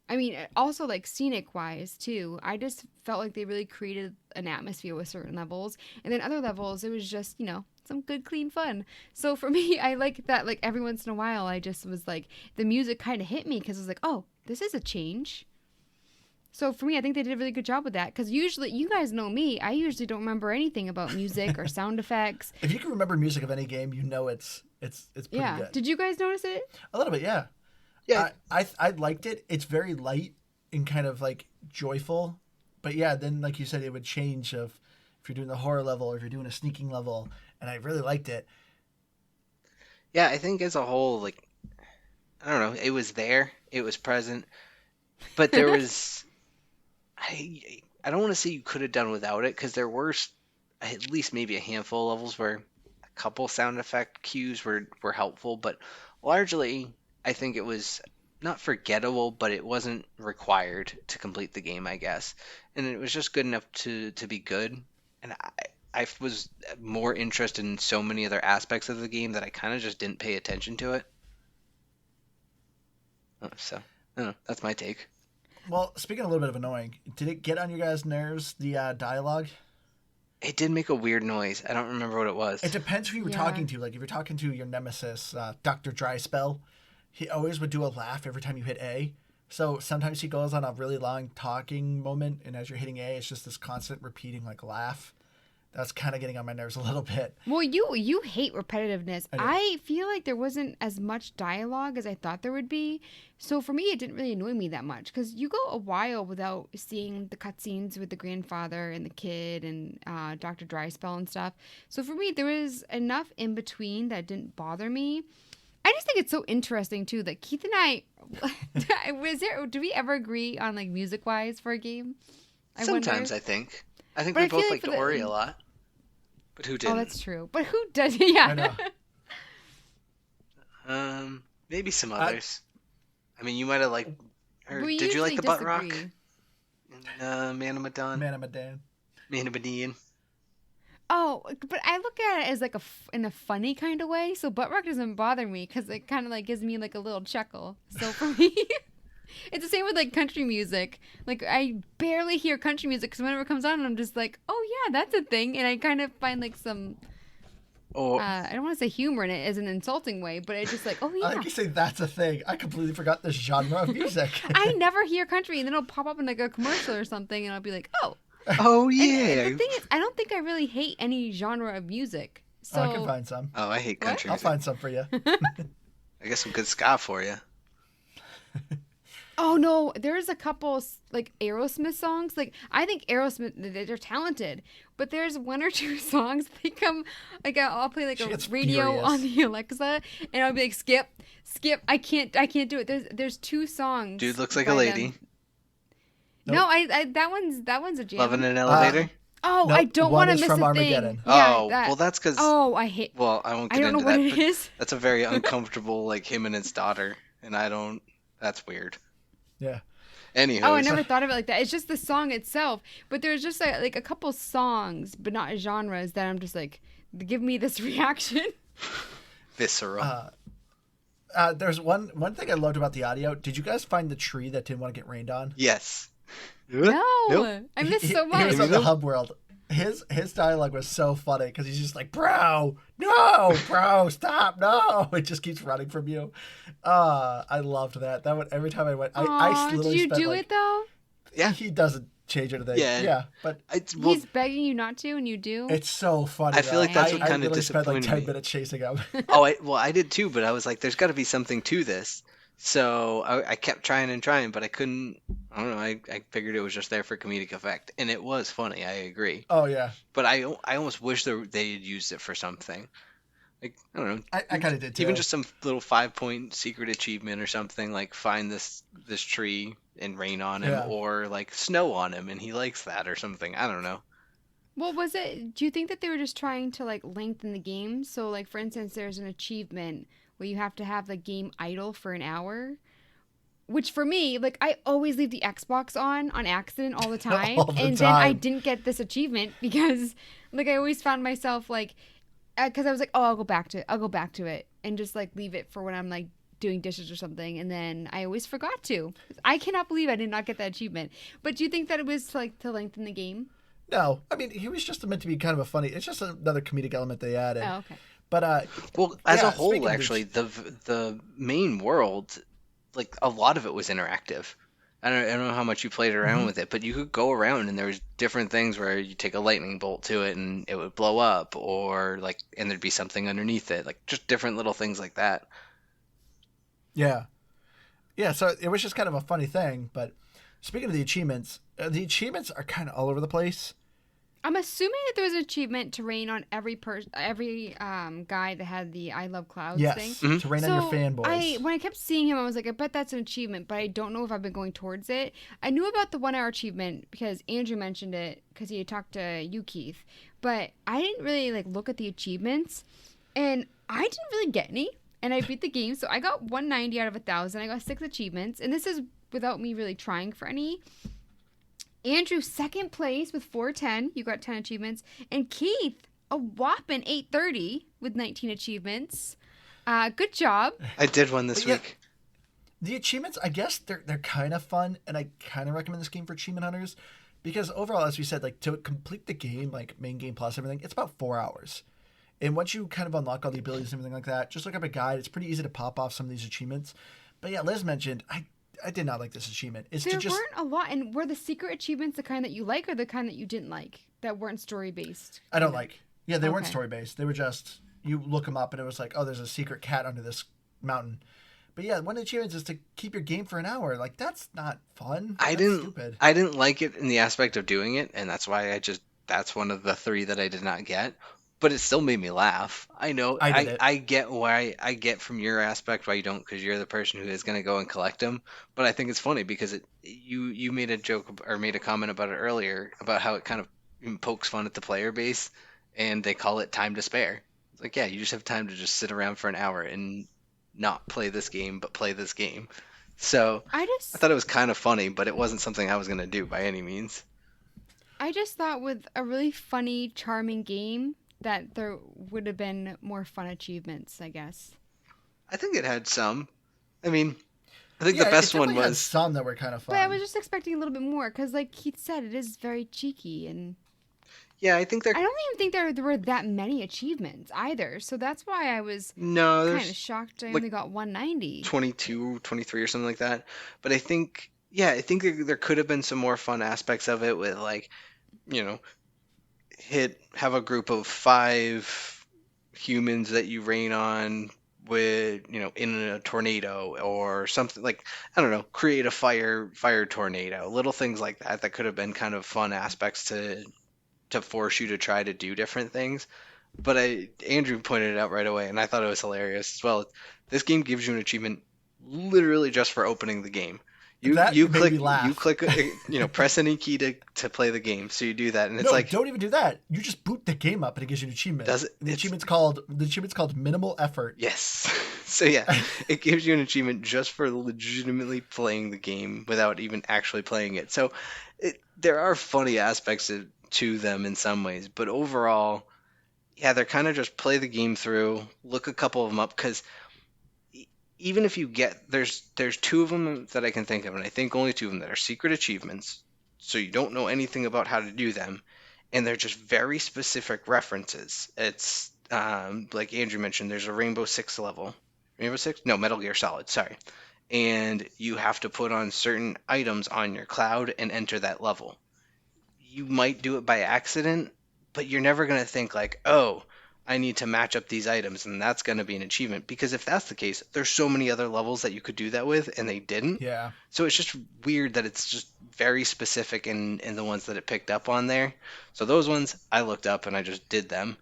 I mean, also like scenic wise too. I just felt like they really created an atmosphere with certain levels, and then other levels it was just some good clean fun. So for me, I like that. Like every once in a while, I just was like the music kind of hit me because I was like, oh, this is a change. So for me, I think they did a really good job with that because usually, you guys know me, I usually don't remember anything about music or sound effects. If you can remember music of any game, you know it's pretty Yeah. good. Did you guys notice it? A little bit, yeah. Yeah, I liked it. It's very light and kind of like joyful, but yeah, then like you said, it would change of if you're doing the horror level or if you're doing a sneaking level, and I really liked it. yeah, I think as a whole, like, I don't know, it was there, it was present, but there was, I don't want to say you could have done without it because there were at least maybe a handful of levels where a couple sound effect cues were helpful, but largely I think it was not forgettable, but it wasn't required to complete the game, I guess. And it was just good enough to be good. And I was more interested in so many other aspects of the game that I kind of just didn't pay attention to it. So, I don't know. That's my take. Well, speaking of a little bit of annoying, did it get on your guys' nerves, the dialogue? It did make a weird noise. I don't remember what it was. It depends who you were Yeah. talking to. Like, if you're talking to your nemesis, Dr. Dryspell, he always would do a laugh every time you hit A. So sometimes he goes on a really long talking moment, and as you're hitting A, it's just this constant repeating, like, laugh. That's kind of getting on my nerves a little bit. Well, you hate repetitiveness. I do. I feel like there wasn't as much dialogue as I thought there would be. So for me, it didn't really annoy me that much because you go a while without seeing the cutscenes with the grandfather and the kid and Dr. Dryspell and stuff. So for me, there was enough in between that didn't bother me. I just think it's so interesting too that Keith and I do we ever agree on like music wise for a game? Sometimes wonder. I think. I think But we I feel both like liked for the- Ori a lot. But who didn't? Oh, that's true. But who does? Yeah. I know. Maybe some others. I mean, you might have liked. Or We did you like the usually butt rock? disagree. Man of Medan. Man, I'm a Dan. Man of Medan. Oh, but I look at it as like in a funny kind of way. So butt rock doesn't bother me because it kind of like gives me like a little chuckle. So for me, it's the same with like country music. Like I barely hear country music because whenever it comes on, I'm just like, oh yeah, that's a thing, and I kind of find like some. Or I don't want to say humor in it as an insulting way, but it's just like, oh I yeah. think you say that's a thing. I completely forgot this genre of music. I never hear country, and then it'll pop up in like a commercial or something, and I'll be like, oh. oh And yeah. the thing is, I don't think I really hate any genre of music. So I can find some. Oh, I hate country I'll music. find some for you. I got some good ska for you. Oh no, there's a couple like Aerosmith songs. Like I think Aerosmith, they're talented, but there's one or two songs they come like I'll play like She a gets radio furious. on the Alexa, and I'll be like skip. I can't do it. There's two songs. Dude looks like by a them. lady. No, I that one's a jam. Loving an elevator. Oh, Nope, I don't one want to is miss from a Armageddon. thing. Yeah, Oh, well, that's because. Oh, I hate. Well, I won't I get don't know into what that. it but is. That's a very uncomfortable, like him and his daughter, and I don't. That's weird. Yeah. Anywho, Oh, I never thought of it like that. It's just the song itself. But there's just like a couple songs, but not genres, that I'm just like, give me this reaction. visceral. There's one thing I loved about the audio. Did you guys find the tree that didn't want to get rained on? Yes. No, Nope. I missed He- so He much. was on the hub world. His dialogue was so funny because he's just like, bro, no, bro, stop, no. It just keeps running from you. I loved that. That one every time I went. I Aw, did literally you spent do like, it though? Yeah. He doesn't change anything. Yeah. but Well, He's begging you not to, and you do. it's so funny. I feel like that's what I kinda literally spent like disappointed 10 me. minutes chasing him. I did too, but I was like, there's got to be something to this. So I kept trying and trying, but I couldn't. I don't know. I figured it was just there for comedic effect, and it was funny. I agree. Oh yeah, But I almost wish they had used it for something. Like, I don't know. I kind of did too. Even just some little 5-point secret achievement or something, like find this tree and rain on him, Yeah. or like snow on him, and he likes that or something. I don't know. Well, was it? Do you think that they were just trying to like lengthen the game? So, like for instance, there's an achievement where you have to have the game idle for an hour. Which for me, like I always leave the Xbox on accident all the time, All the and then I time. didn't get this achievement because, like, I always found myself like, because I was like, oh, I'll go back to it, and just like leave it for when I'm like doing dishes or something, and then I always forgot to. I cannot believe I did not get that achievement. But do you think that it was like to lengthen the game? No, I mean he was just meant to be kind of a funny. It's just another comedic element they added. Oh, okay. But Well, as Yeah, a whole, speaking of actually, the main world, like a lot of it was interactive. I don't know how much you played around with it, but you could go around and there was different things where you take a lightning bolt to it and it would blow up, or like, and there'd be something underneath it, like just different little things like that. yeah, so it was just kind of a funny thing. But speaking of the achievements are kind of all over the place. I'm assuming that there was an achievement to rain on every guy that had the I Love Clouds thing. Yes, to rain on your fanboys. When I kept seeing him, I was like, I bet that's an achievement, but I don't know if I've been going towards it. I knew about the 1 hour achievement because Andrew mentioned it because he had talked to you, Keith. But I didn't really like look at the achievements, and I didn't really get any. And I beat the game, so I got 190 out of 1,000. I got 6 achievements, and this is without me really trying for any. Andrew, second place with 410. You got 10 achievements. And Keith, a whopping 830 with 19 achievements. Good job. I did one this But yeah, week. the achievements, I guess they're kind of fun, and I kind of recommend this game for achievement hunters because overall, as we said, like to complete the game, like main game plus everything, it's about 4 hours. And once you kind of unlock all the abilities and everything like that, just look up a guide. It's pretty easy to pop off some of these achievements. But yeah, Liz mentioned I did not like this achievement. It's There to just weren't a lot. And were the secret achievements the kind that you like or the kind that you didn't like that weren't story based? I don't like. Yeah, they weren't Okay. story based. They were just you look them up and it was like, oh, there's a secret cat under this mountain. But yeah, one of the achievements is to keep your game for an hour. Like that's not fun. I That's stupid. I didn't like it in the aspect of doing it, and that's why that's one of the 3 that I did not get. But it still made me laugh. I know I did it. I get why I get from your aspect why you don't, because you're the person who is going to go and collect them. But I think it's funny because you made a joke or made a comment about it earlier about how it kind of pokes fun at the player base, and they call it time to spare. It's like, yeah, you just have time to just sit around for an hour and not play this game, but play this game. So I I thought it was kind of funny, but it wasn't something I was going to do by any means. just thought with a really funny, charming game that there would have been more fun achievements, I guess. I think it had some. I mean, I think Yeah, the best it one definitely had was some that were kind of fun. But I was just expecting a little bit more because, like Keith said, it is very cheeky, and yeah. I think I don't even think there were that many achievements either. So that's why I was no, kind of there's shocked I like only got 190. 22, 23 or something like that. But I think I think there could have been some more fun aspects of it with like, you know, have a group of 5 humans that you rain on with, in a tornado or something like, I don't know, create a fire tornado, little things like that could have been kind of fun aspects to force you to try to do different things. But Andrew pointed it out right away, and I thought it was hilarious as well. This game gives you an achievement literally just for opening the game. That You made click me laugh. press any key to play the game. So you do that, and it's No, like, don't even do that. You just boot the game up and it gives you an achievement. Does it? And the It's- achievement's called minimal effort. yes. So yeah, it gives you an achievement just for legitimately playing the game without even actually playing it. So there are funny aspects to them in some ways, but overall, yeah, they're kind of just play the game through, look a couple of them up, because even if you get there's 2 of them that I can think of, and I think only 2 of them that are secret achievements, so you don't know anything about how to do them, and they're just very specific references. It's like Andrew mentioned, there's a Rainbow Six level. Rainbow Six? No, Metal Gear Solid, sorry. And you have to put on certain items on your cloud and enter that level. You might do it by accident, but you're never going to think like, oh, I need to match up these items and that's going to be an achievement. Because if that's the case, there's so many other levels that you could do that with and they didn't. Yeah. So it's just weird that it's just very specific in the ones that it picked up on there. So those ones I looked up and I just did them.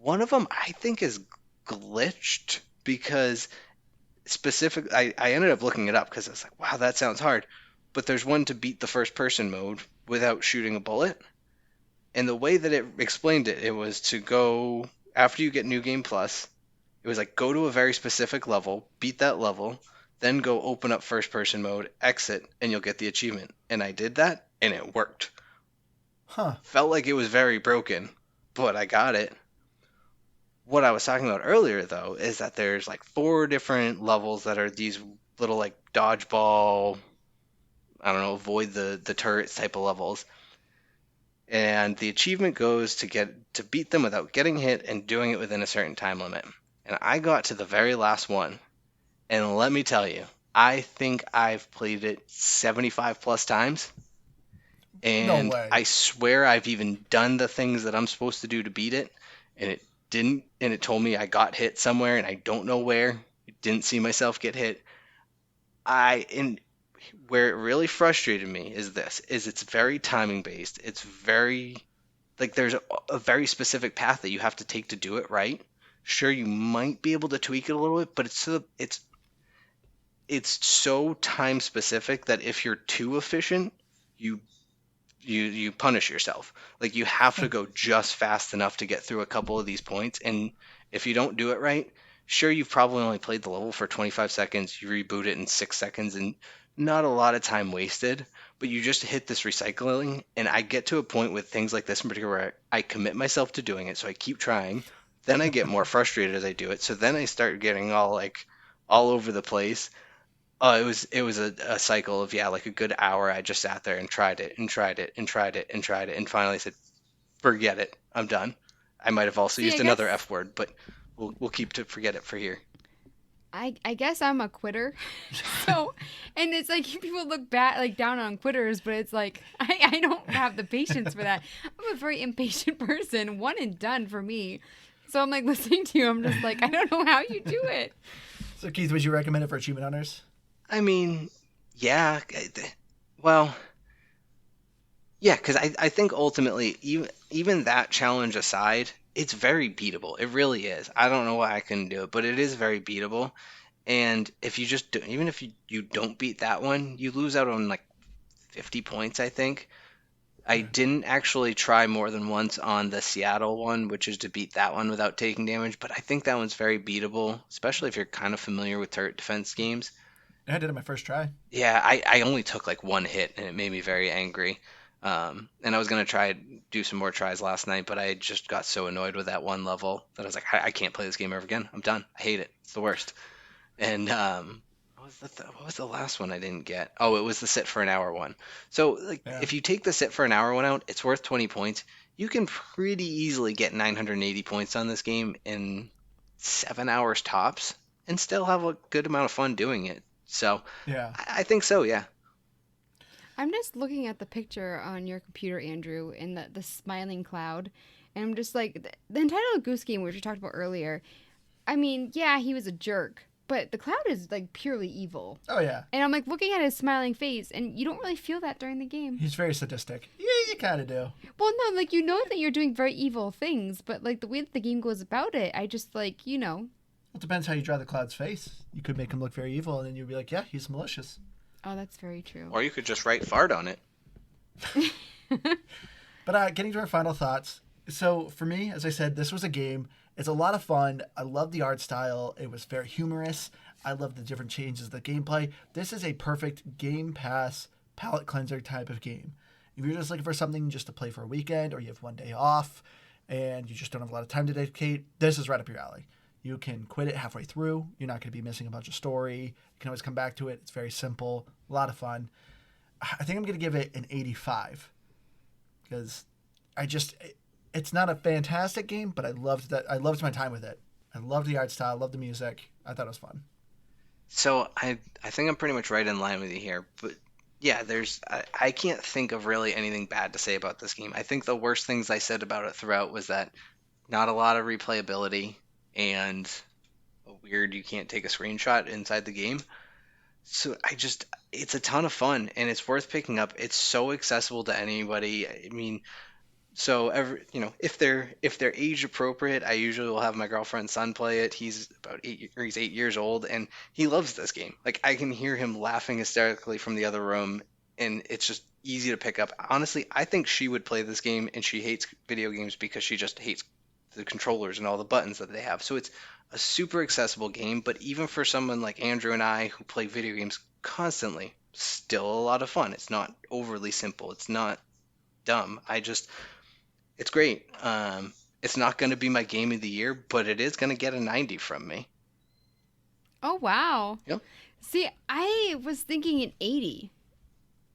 One of them I think is glitched because I ended up looking it up because I was like, wow, that sounds hard. But there's one to beat the first person mode without shooting a bullet. And the way that it explained it, it was to go after you get New Game Plus. It was like go to a very specific level, beat that level, then go open up first person mode, exit, and you'll get the achievement. And I did that, and it worked. Huh. Felt like it was very broken, but I got it. What I was talking about earlier, though, is that there's like 4 different levels that are these little like dodgeball, I don't know, avoid the turrets type of levels. And the achievement goes to beat them without getting hit and doing it within a certain time limit. And I got to the very last one. And let me tell you, I think I've played it 75 plus times. And way. I swear I've even done the things that I'm supposed to do to beat it. And it didn't. And it told me I got hit somewhere and I don't know where. I didn't see myself get hit. Where it really frustrated me is it's very timing based. It's very, like there's a very specific path that you have to take to do it right. Sure, you might be able to tweak it a little bit, but it's so time specific that if you're too efficient, you punish yourself. Like you have to go just fast enough to get through a couple of these points, and if you don't do it right, sure, you've probably only played the level for 25 seconds, you reboot it in 6 seconds, and not a lot of time wasted, but you just hit this recycling. And I get to a point with things like this in particular where I commit myself to doing it. So I keep trying. Then I get more frustrated as I do it. So then I start getting all over the place. Oh, it was a cycle of, yeah, like a good hour. I just sat there and tried it and tried it and tried it and tried it and finally said, forget it. I'm done. I might have also See, I used another guess F word, but we'll keep to forget it for here. I guess I'm a quitter. So, and it's like people look bad, like down on quitters, but it's like I don't have the patience for that. I'm a very impatient person, one and done for me. So I'm like listening to you, I'm just like, I don't know how you do it. So Keith, would you recommend it for achievement hunters? I mean, yeah, well, yeah, because I think ultimately, even that challenge aside, it's very beatable. It really is. I don't know why I couldn't do it, but it is very beatable. And if you just do, even if you don't beat that one, you lose out on like 50 points, I think. I didn't actually try more than once on the Seattle one, which is to beat that one without taking damage, but I think that one's very beatable, especially if you're kind of familiar with turret defense games. I did it my first try. Yeah, I only took like one hit and it made me very angry. And I was gonna try do some more tries last night, but I just got so annoyed with that one level that I was like, I can't play this game ever again. I'm done. I hate it. It's the worst. And what was the last one I didn't get? Oh, it was the sit for an hour one. So like, Yeah. if you take the sit for an hour one out, it's worth 20 points. You can pretty easily get 980 points on this game in 7 hours tops, and still have a good amount of fun doing it. So Yeah. I think so, yeah. I'm just looking at the picture on your computer, Andrew, in the smiling cloud, and I'm just like the Entitled Goose Game, which we talked about earlier. I mean, yeah, he was a jerk, but the cloud is like purely evil. Oh yeah. And I'm like looking at his smiling face, and you don't really feel that during the game. He's very sadistic. Yeah, you kind of do. Well, no, like you know that you're doing very evil things, but like the way that the game goes about it, I just like, you know. It depends how you draw the cloud's face. You could make him look very evil, and then you'd be like, yeah, he's malicious. Oh, that's very true. Or you could just write fart on it. But getting to our final thoughts. So for me, as I said, this was a game. It's a lot of fun. I love the art style. It was very humorous. I love the different changes of the gameplay. This is a perfect Game Pass palate cleanser type of game. If you're just looking for something just to play for a weekend, or you have one day off and you just don't have a lot of time to dedicate, this is right up your alley. You can quit it halfway through. You're not going to be missing a bunch of story. You can always come back to it. It's very simple, a lot of fun. I think I'm going to give it an 85 because it's not a fantastic game, but I loved my time with it. I loved the art style, I loved the music. I thought it was fun. So I think I'm pretty much right in line with you here. But yeah, I can't think of really anything bad to say about this game. I think the worst things I said about it throughout was that not a lot of replayability and a weird you can't take a screenshot inside the game. So it's a ton of fun and it's worth picking up. It's so accessible to anybody. I mean, so if they're age appropriate, I usually will have my girlfriend's son play it. He's about he's 8 years old and he loves this game. Like I can hear him laughing hysterically from the other room, and it's just easy to pick up. Honestly, I think she would play this game, and she hates video games because she just hates the controllers and all the buttons that they have. So it's a super accessible game, but even for someone like Andrew and I who play video games constantly, still a lot of fun. It's not overly simple. It's not dumb. It's great. It's not going to be my game of the year, but it is going to get a 90 from me. Oh, wow. Yep. See, I was thinking an 80.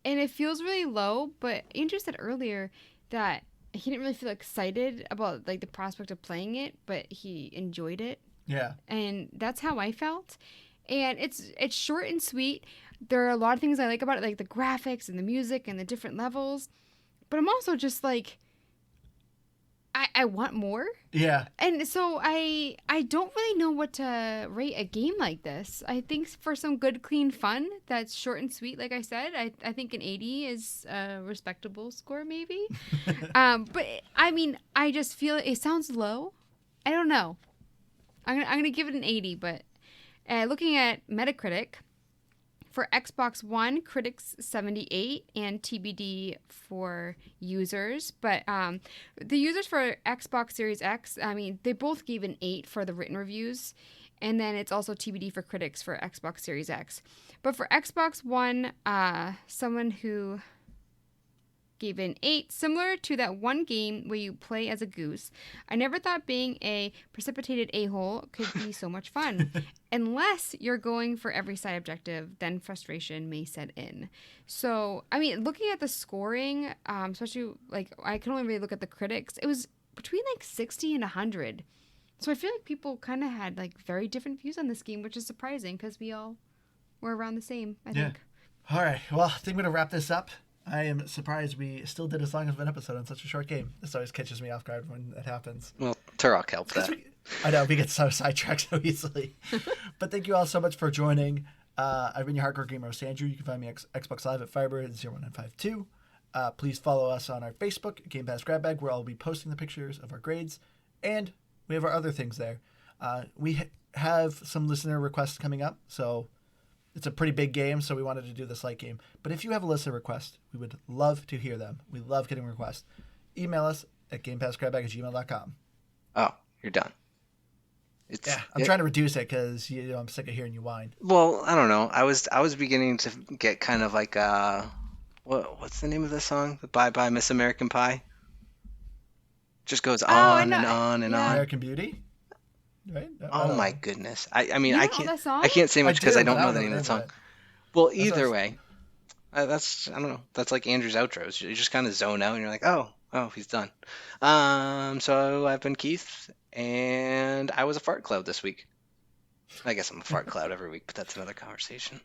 And it feels really low, but Andrew said earlier that he didn't really feel excited about like the prospect of playing it, but he enjoyed it. Yeah. And that's how I felt. And it's short and sweet. There are a lot of things I like about it, like the graphics and the music and the different levels. But I'm also just like, I want more. Yeah. And so I don't really know what to rate a game like this. I think for some good, clean fun that's short and sweet, like I said, I think an 80 is a respectable score, maybe. But I mean, I just feel it sounds low. I don't know. I'm gonna give it an 80, but looking at Metacritic, For Xbox One, critics 78 and TBD for users. But the users for Xbox Series X, I mean, they both gave an 8 for the written reviews. And then it's also TBD for critics for Xbox Series X. But for Xbox One, someone who gave an 8, similar to that one game where you play as a goose. I never thought being a precipitated a-hole could be so much fun. Unless you're going for every side objective, then frustration may set in. So, I mean, looking at the scoring, especially, like, I can only really look at the critics, it was between, like, 60 and 100. So I feel like people kind of had, like, very different views on this game, which is surprising because we all were around the same, I think. All right. Well, I think we're going to wrap this up. I am surprised we still did as long of an episode on such a short game. This always catches me off guard when it happens. Well, Turok helped that. I know, we get so sidetracked so easily. But thank you all so much for joining. I've been your hardcore gamer, Andrew. You can find me at Xbox Live at Fiber0952. Please follow us on our Facebook, Game Pass Grab Bag, where I'll be posting the pictures of our grades. And we have our other things there. We have some listener requests coming up, so it's a pretty big game, so we wanted to do this light game. But if you have a listener request, we would love to hear them. We love getting requests. Email us at gamepassgrabbag@gmail.com. Oh, you're done. I'm trying to reduce it because I'm sick of hearing you whine. Well, I don't know. I was beginning to get kind of like what's the name of this song? The Bye Bye Miss American Pie. Just goes on and on and on. American Beauty. Right? Oh my goodness! I mean, You I know can't. that song? I can't say much because I don't know the name of the song. It. Well, either way, I don't know. That's like Andrew's outros. You just kind of zone out, and you're like, oh, he's done. So I've been Keith, and I was a fart cloud this week. I guess I'm a fart cloud every week, but that's another conversation.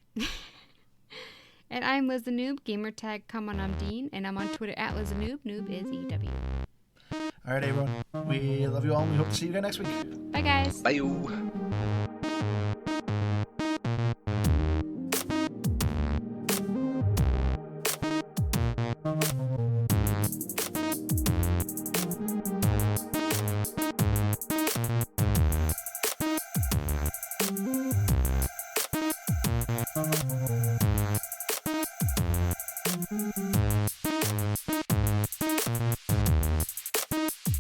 And I'm Liz the Noob, gamertag come on Dean, and I'm on Twitter at Liz the Noob. Noob is EW. All right, everyone. We love you all, and we hope to see you again next week. Bye, guys. Bye.